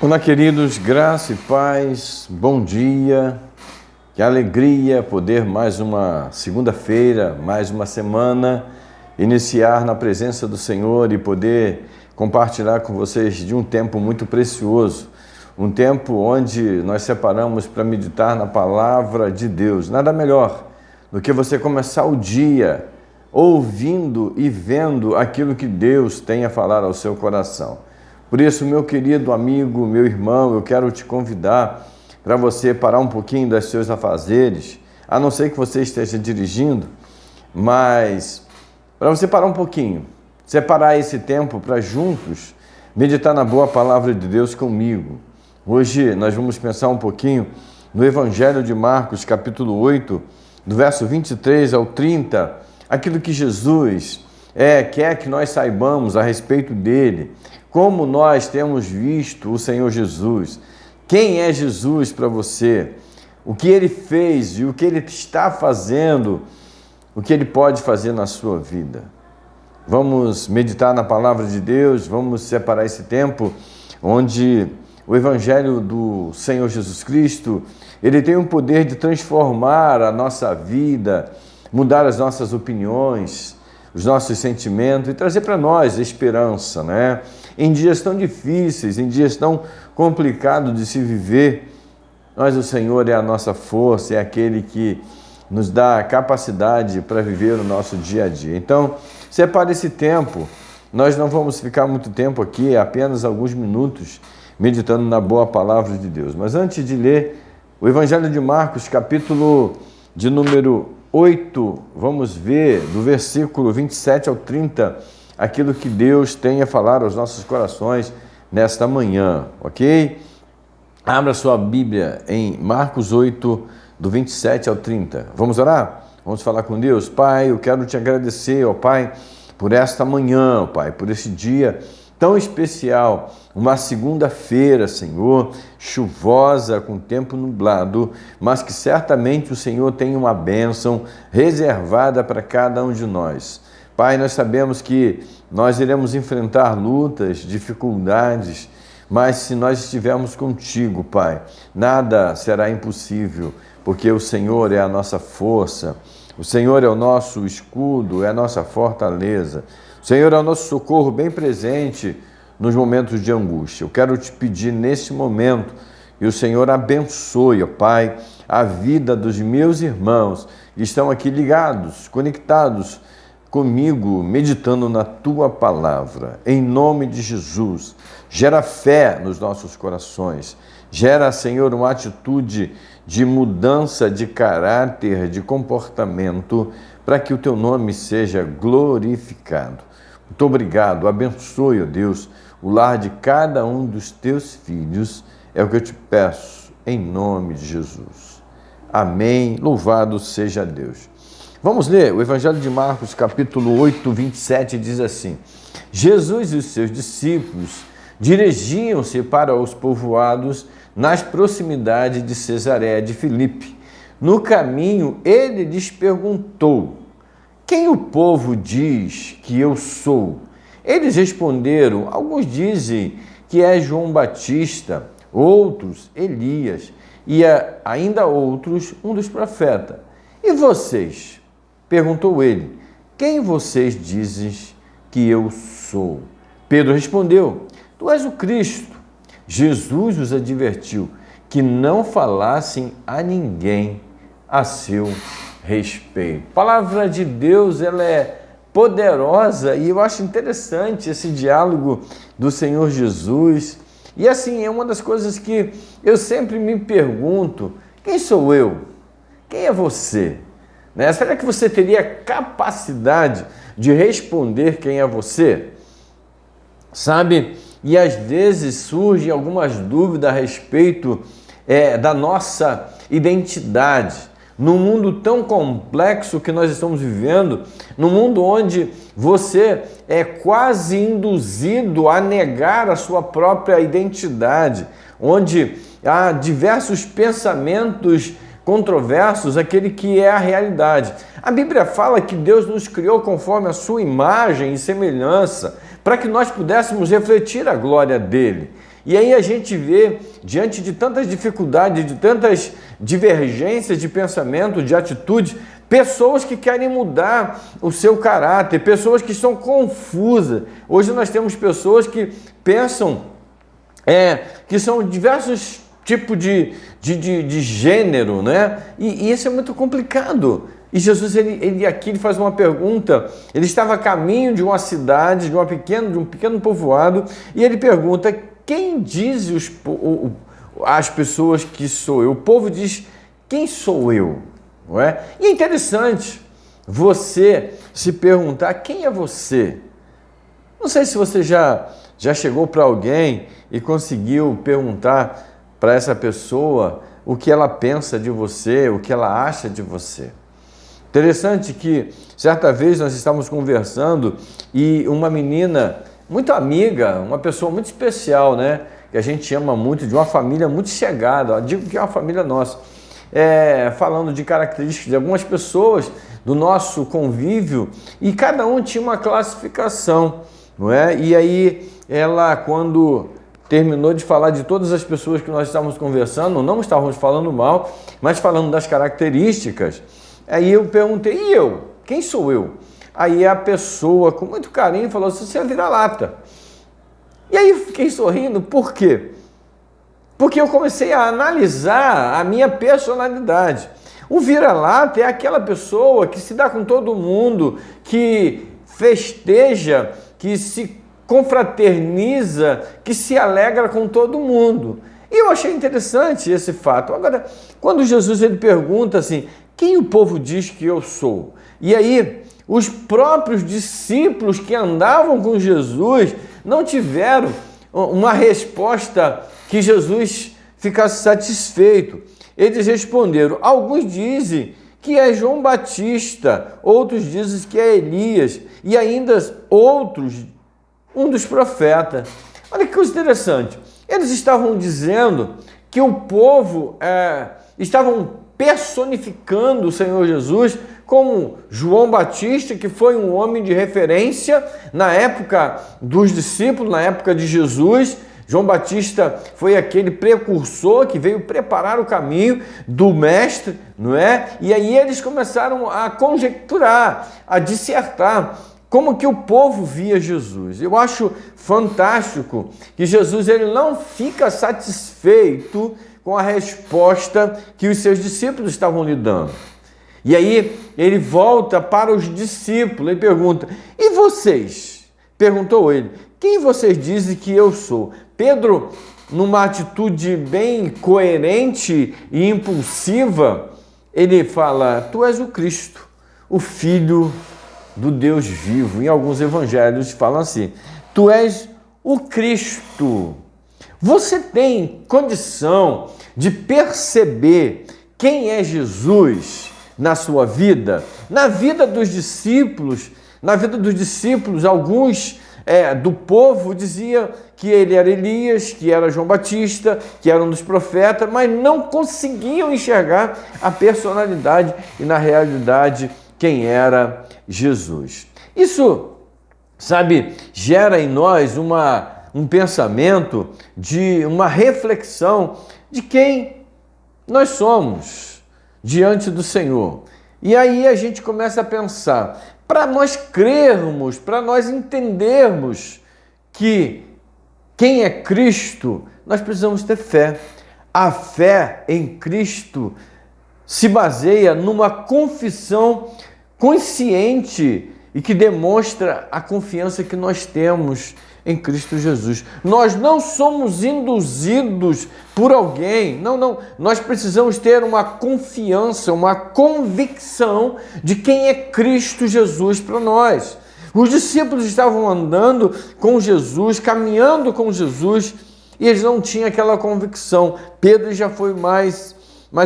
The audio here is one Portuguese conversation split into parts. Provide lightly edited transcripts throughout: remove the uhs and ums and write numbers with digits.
Olá, queridos, graça e paz, bom dia, que alegria poder mais uma segunda-feira, mais uma semana, iniciar na presença do Senhor e poder compartilhar com vocês de um tempo muito precioso, um tempo onde nós separamos para meditar na palavra de Deus. Nada melhor do que você começar o dia ouvindo e vendo aquilo que Deus tem a falar ao seu coração. Por isso, meu querido amigo, meu irmão, eu quero te convidar para você parar um pouquinho dos seus afazeres, a não ser que você esteja dirigindo, mas para você parar um pouquinho, separar esse tempo para juntos meditar na boa palavra de Deus comigo. Hoje nós vamos pensar um pouquinho no Evangelho de Marcos, capítulo 8, do verso 23 ao 30, aquilo que Jesus quer que nós saibamos a respeito dele, como nós temos visto o Senhor Jesus, quem é Jesus para você, o que ele fez e o que ele está fazendo, o que ele pode fazer na sua vida. Vamos meditar na palavra de Deus, vamos separar esse tempo onde o Evangelho do Senhor Jesus Cristo, ele tem o poder de transformar a nossa vida, mudar as nossas opiniões, os nossos sentimentos e trazer para nós esperança, né? Em dias tão difíceis, em dias tão complicados de se viver, o Senhor é a nossa força, é aquele que nos dá a capacidade para viver o nosso dia a dia. Então, separe esse tempo, nós não vamos ficar muito tempo aqui, apenas alguns minutos, meditando na boa palavra de Deus. Mas antes de ler o Evangelho de Marcos, capítulo de número 8, vamos ver do versículo 27 ao 30, aquilo que Deus tem a falar aos nossos corações nesta manhã, ok? Abra sua Bíblia em Marcos 8, do 27 ao 30. Vamos orar? Vamos falar com Deus? Pai, eu quero te agradecer, ó Pai, por esta manhã, ó Pai, por esse dia tão especial, uma segunda-feira, Senhor, chuvosa, com tempo nublado, mas que certamente o Senhor tem uma bênção reservada para cada um de nós. Pai, nós sabemos que nós iremos enfrentar lutas, dificuldades, mas se nós estivermos contigo, Pai, nada será impossível, porque o Senhor é a nossa força, o Senhor é o nosso escudo, é a nossa fortaleza, o Senhor é o nosso socorro bem presente nos momentos de angústia. Eu quero te pedir neste momento que o Senhor abençoe, ó Pai, a vida dos meus irmãos que estão aqui ligados, conectados comigo, meditando na Tua palavra. Em nome de Jesus, gera fé nos nossos corações, gera, Senhor, uma atitude de mudança de caráter, de comportamento, para que o Teu nome seja glorificado. Muito obrigado, abençoe, ó Deus, o lar de cada um dos Teus filhos, é o que eu te peço, em nome de Jesus. Amém, louvado seja Deus. Vamos ler o Evangelho de Marcos, capítulo 8, 27, diz assim: Jesus e os seus discípulos dirigiam-se para os povoados nas proximidades de Cesareia de Filipe. No caminho, ele lhes perguntou: quem o povo diz que eu sou? Eles responderam: alguns dizem que é João Batista, outros Elias, e ainda outros um dos profetas. E vocês? Perguntou ele: quem vocês dizem que eu sou? Pedro respondeu: tu és o Cristo. Jesus os advertiu que não falassem a ninguém a seu respeito. A palavra de Deus, ela é poderosa e eu acho interessante esse diálogo do Senhor Jesus. E assim, é uma das coisas que eu sempre me pergunto: quem sou eu? Quem é você? Né? Será que você teria capacidade de responder quem é você? Sabe? E às vezes surgem algumas dúvidas a respeito da nossa identidade. Num mundo tão complexo que nós estamos vivendo, num mundo onde você é quase induzido a negar a sua própria identidade, onde há diversos pensamentos controversos, aquele que é a realidade. A Bíblia fala que Deus nos criou conforme a sua imagem e semelhança, para que nós pudéssemos refletir a glória dele. E aí a gente vê, diante de tantas dificuldades, de tantas divergências de pensamento, de atitude, pessoas que querem mudar o seu caráter, pessoas que estão confusas. Hoje nós temos pessoas que pensam que são diversos tipos de gênero, né? E isso é muito complicado. E Jesus, ele faz uma pergunta. Ele estava a caminho de uma cidade, de um pequeno povoado, e ele pergunta: quem diz as pessoas que sou eu? O povo diz: quem sou eu? Não é? E é interessante você se perguntar: quem é você? Não sei se você já chegou para alguém e conseguiu perguntar para essa pessoa o que ela pensa de você, o que ela acha de você. Interessante que certa vez nós estávamos conversando e uma menina muito amiga, uma pessoa muito especial, né? Que a gente ama muito, de uma família muito chegada, eu digo que é uma família nossa, falando de características de algumas pessoas do nosso convívio, e cada um tinha uma classificação, não é? E aí ela, quando terminou de falar de todas as pessoas que nós estávamos conversando, não estávamos falando mal, mas falando das características, aí eu perguntei: e eu? Quem sou eu? Aí a pessoa, com muito carinho, falou: você é vira-lata. E aí eu fiquei sorrindo, por quê? Porque eu comecei a analisar a minha personalidade. O vira-lata é aquela pessoa que se dá com todo mundo, que festeja, que se confraterniza, que se alegra com todo mundo. E eu achei interessante esse fato. Agora, quando Jesus ele pergunta assim: quem o povo diz que eu sou? E aí, os próprios discípulos que andavam com Jesus não tiveram uma resposta que Jesus ficasse satisfeito. Eles responderam: alguns dizem que é João Batista, outros dizem que é Elias, e ainda outros, um dos profetas. Olha que coisa interessante. Eles estavam dizendo que o povo estavam personificando o Senhor Jesus como João Batista, que foi um homem de referência na época dos discípulos, na época de Jesus. João Batista foi aquele precursor que veio preparar o caminho do mestre, não é? E aí eles começaram a conjecturar, a dissertar como que o povo via Jesus. Eu acho fantástico que Jesus ele não fica satisfeito com a resposta que os seus discípulos estavam lhe dando. E aí ele volta para os discípulos e pergunta: e vocês? Perguntou ele: quem vocês dizem que eu sou? Pedro, numa atitude bem coerente e impulsiva, ele fala: tu és o Cristo, o Filho do Deus vivo. Em alguns evangelhos falam assim: tu és o Cristo. Você tem condição de perceber quem é Jesus na sua vida? Na vida dos discípulos, alguns do povo diziam que ele era Elias, que era João Batista, que era um dos profetas, mas não conseguiam enxergar a personalidade e, na realidade, quem era Jesus. Isso, sabe, gera em nós um pensamento, de uma reflexão de quem nós somos diante do Senhor. E aí a gente começa a pensar, para nós crermos, para nós entendermos que quem é Cristo, nós precisamos ter fé. A fé em Cristo se baseia numa confissão consciente e que demonstra a confiança que nós temos em Cristo Jesus. Nós não somos induzidos por alguém, não. Nós precisamos ter uma confiança, uma convicção de quem é Cristo Jesus para nós. Os discípulos estavam andando com Jesus, caminhando com Jesus, e eles não tinham aquela convicção. Pedro já foi mais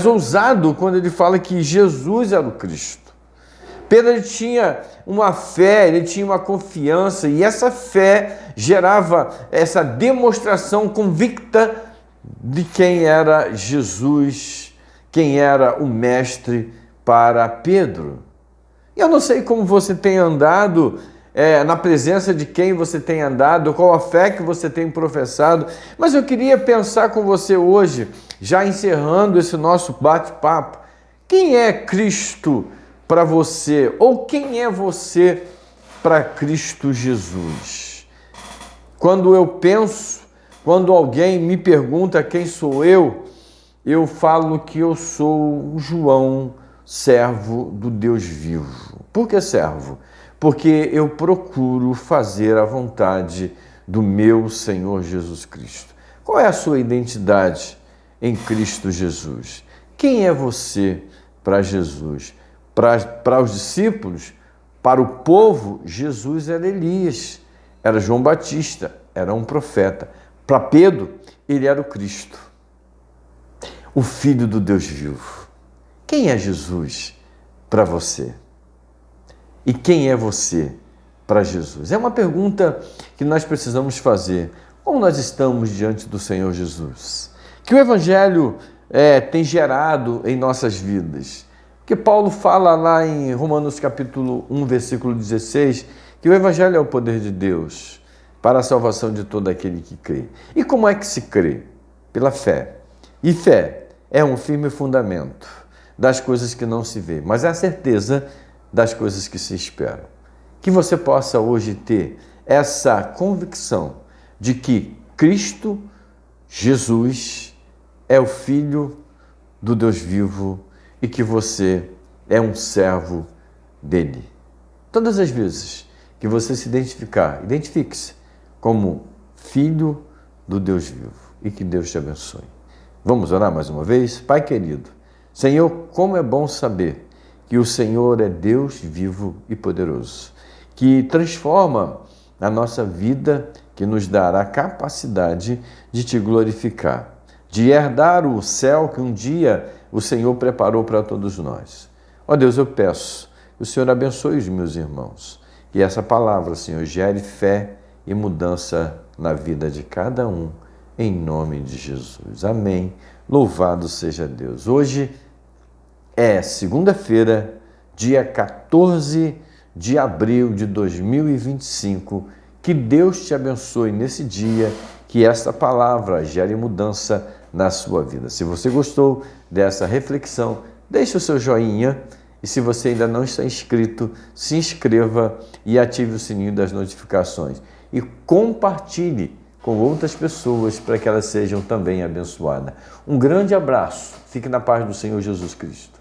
ousado quando ele fala que Jesus era o Cristo. Pedro ele tinha uma fé, ele tinha uma confiança, e essa fé gerava essa demonstração convicta de quem era Jesus, quem era o Mestre para Pedro. Eu não sei como você tem andado na presença de quem você tem andado, qual a fé que você tem professado. Mas eu queria pensar com você hoje, já encerrando esse nosso bate-papo, quem é Cristo para você? Ou quem é você para Cristo Jesus? Quando eu penso, quando alguém me pergunta quem sou eu falo que eu sou João, servo do Deus vivo. Por que servo? Porque eu procuro fazer a vontade do meu Senhor Jesus Cristo. Qual é a sua identidade em Cristo Jesus? Quem é você para Jesus? Para os discípulos, para o povo, Jesus era Elias, era João Batista, era um profeta. Para Pedro, ele era o Cristo, o Filho do Deus vivo. Quem é Jesus para você? E quem é você para Jesus? É uma pergunta que nós precisamos fazer. Como nós estamos diante do Senhor Jesus? Que o Evangelho tem gerado em nossas vidas. Porque Paulo fala lá em Romanos capítulo 1, versículo 16, que o Evangelho é o poder de Deus para a salvação de todo aquele que crê. E como é que se crê? Pela fé. E fé é um firme fundamento das coisas que não se vê, mas é a certeza das coisas que se esperam. Que você possa hoje ter essa convicção de que Cristo, Jesus, é o Filho do Deus vivo e que você é um servo dele. Todas as vezes que você se identificar, identifique-se como filho do Deus vivo e que Deus te abençoe. Vamos orar mais uma vez? Pai querido, Senhor, como é bom saber que o Senhor é Deus vivo e poderoso, que transforma a nossa vida, que nos dará capacidade de te glorificar, de herdar o céu que um dia o Senhor preparou para todos nós. Ó Deus, eu peço que o Senhor abençoe os meus irmãos, que essa palavra, Senhor, gere fé e mudança na vida de cada um, em nome de Jesus. Amém. Louvado seja Deus. Hoje é segunda-feira, dia 14 de abril de 2025. Que Deus te abençoe nesse dia, que esta palavra gere mudança na sua vida. Se você gostou dessa reflexão, deixe o seu joinha e se você ainda não está inscrito, se inscreva e ative o sininho das notificações e compartilhe com outras pessoas para que elas sejam também abençoadas. Um grande abraço. Fique na paz do Senhor Jesus Cristo.